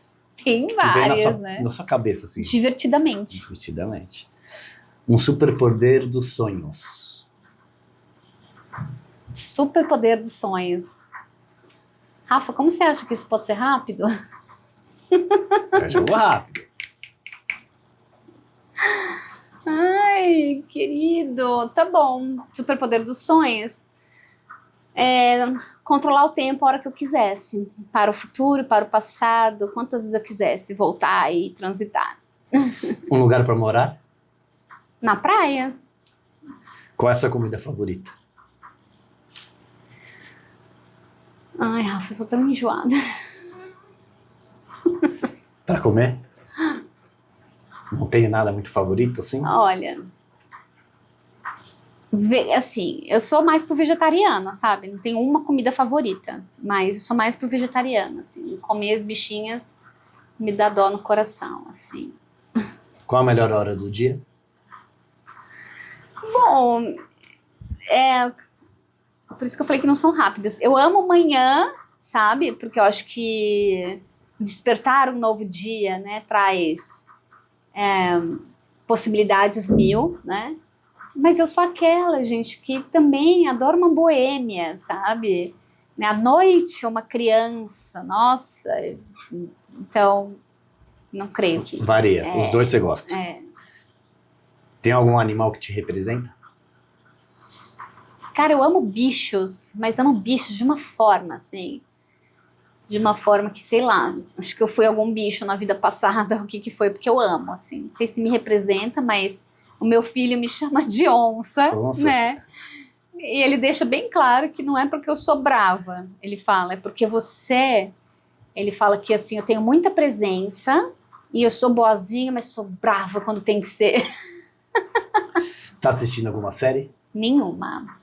tem Que vem vários, né? na sua cabeça, assim. Divertidamente. Divertidamente. Um superpoder dos sonhos. Superpoder dos sonhos. Rafa, como você acha que isso pode ser rápido? É jogo rápido. Ai, querido, tá bom. Superpoder dos sonhos. Controlar o tempo a hora que eu quisesse. Para o futuro, para o passado, quantas vezes eu quisesse voltar e transitar. Um lugar pra morar? Na praia. Qual é a sua comida favorita? Ai, Rafa, eu sou tão enjoada. Pra comer? Não tem nada muito favorito, assim? Olha, assim, eu sou mais pro vegetariana, sabe? Não tenho uma comida favorita, mas eu sou mais pro vegetariana, assim. Comer as bichinhas me dá dó no coração, assim. Qual a melhor hora do dia? Bom, por isso que eu falei que não são rápidas. Eu amo manhã, sabe? Porque eu acho que despertar um novo dia, né, traz possibilidades mil, né? Mas eu sou aquela, gente, que também adora uma boêmia, sabe? Né, à noite, uma criança, nossa. Então, não creio que... Varia, os dois você gosta. Tem algum animal que te representa? Cara, eu amo bichos, mas amo bichos de uma forma, assim. De uma forma que, sei lá, acho que eu fui algum bicho na vida passada, o que foi, porque eu amo, assim. Não sei se me representa, mas o meu filho me chama de onça, né? E ele deixa bem claro que não é porque eu sou brava, ele fala, é porque você... Ele fala que, assim, eu tenho muita presença e eu sou boazinha, mas sou brava quando tem que ser. Tá assistindo alguma série? Nenhuma.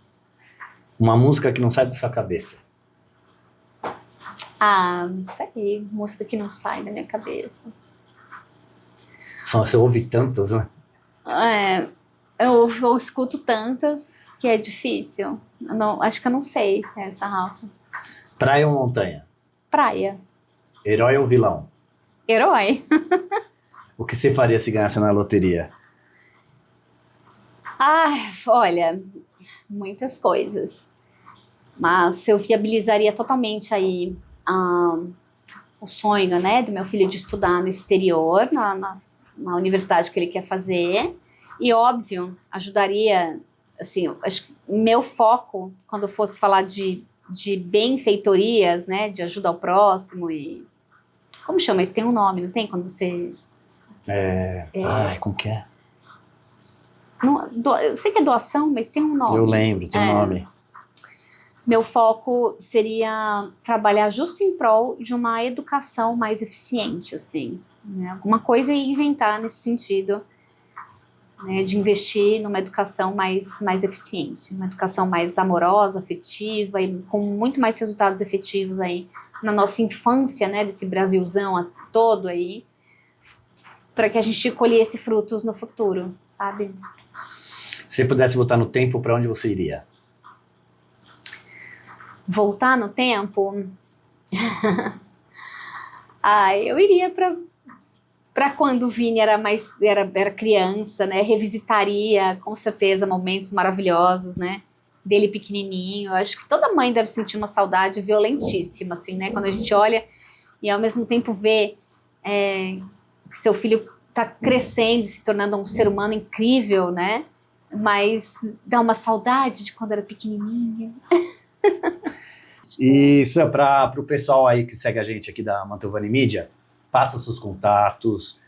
Uma música que não sai da sua cabeça? Não sei, música que não sai da minha cabeça. Você ouve tantas, né? Eu escuto tantas que é difícil. Acho que eu não sei essa, Rafa. Praia ou montanha? Praia. Herói ou vilão? Herói. O que você faria se ganhasse na loteria? Olha, muitas coisas. Mas eu viabilizaria totalmente aí o sonho, né, do meu filho de estudar no exterior, na universidade que ele quer fazer. E, óbvio, ajudaria assim, eu acho que meu foco, quando eu fosse falar de benfeitorias, né, de ajuda ao próximo e... Como chama isso? Tem um nome, não tem? Quando você... Ai, como que é? Eu sei que é doação, mas tem um nome. Eu lembro, tem um nome. Meu foco seria trabalhar justo em prol de uma educação mais eficiente, assim, né? Alguma coisa e inventar nesse sentido, né? De investir numa educação mais eficiente, uma educação mais amorosa, afetiva e com muito mais resultados efetivos aí na nossa infância, né? Desse Brasilzão todo aí, para que a gente colhesse frutos no futuro, sabe? Se pudesse voltar no tempo, para onde você iria? Voltar no tempo? Eu iria para quando o Vini era criança, né? Revisitaria, com certeza, momentos maravilhosos, né? Dele pequenininho. Eu acho que toda mãe deve sentir uma saudade violentíssima, assim, né? Quando a gente olha e ao mesmo tempo vê que seu filho está crescendo, se tornando um ser humano incrível, né? Mas dá uma saudade de quando era pequenininha. E para o pessoal aí que segue a gente aqui da Mantovani Mídia, passa seus contatos,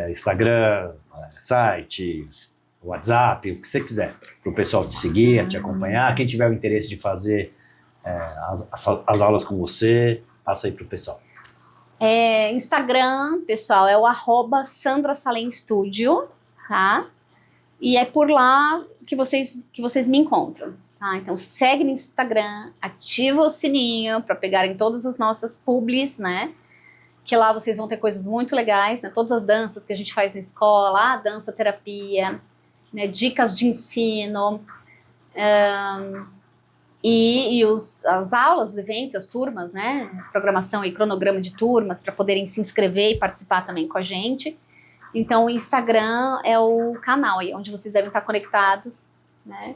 Instagram, site, WhatsApp, o que você quiser, para o pessoal te seguir, te acompanhar. Quem tiver o interesse de fazer as aulas com você, passa aí para o pessoal. Instagram, pessoal, é o @SandraSalemStudio, tá? E é por lá que vocês me encontram, tá? Então segue no Instagram, ativa o sininho para pegarem todas as nossas publis, né? Que lá vocês vão ter coisas muito legais, né? Todas as danças que a gente faz na escola, dança, terapia, né? Dicas de ensino, as aulas, os eventos, as turmas, né? Programação e cronograma de turmas para poderem se inscrever e participar também com a gente. Então, o Instagram é o canal aí, onde vocês devem estar conectados, né?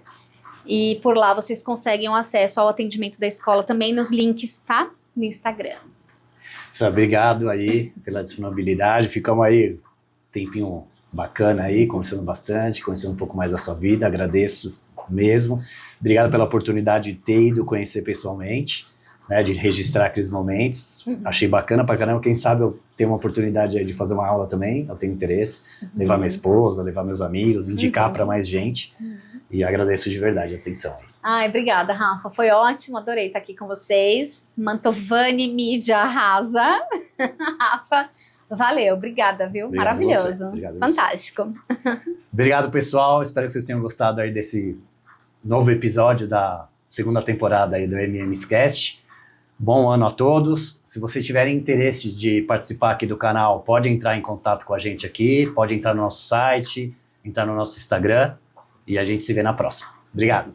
E por lá vocês conseguem o acesso ao atendimento da escola também nos links, tá? No Instagram. Obrigado aí pela disponibilidade. Ficamos aí um tempinho bacana aí, conversando bastante, conhecendo um pouco mais da sua vida. Agradeço mesmo. Obrigado pela oportunidade de ter ido conhecer pessoalmente, né, de registrar aqueles momentos. Achei bacana pra caramba. Quem sabe eu tenho uma oportunidade de fazer uma aula também, eu tenho interesse. Levar minha esposa, levar meus amigos, indicar para mais gente. E agradeço de verdade a atenção aí. Obrigada, Rafa. Foi ótimo, adorei estar aqui com vocês. Mantovani Mídia arrasa. Rafa, valeu, obrigada, viu? Obrigado. Maravilhoso. Obrigado. Fantástico. Obrigado, pessoal. Espero que vocês tenham gostado aí desse novo episódio da segunda temporada aí do MMsCast. Bom ano a todos. Se vocês tiverem interesse de participar aqui do canal, pode entrar em contato com a gente aqui, pode entrar no nosso site, entrar no nosso Instagram e a gente se vê na próxima. Obrigado.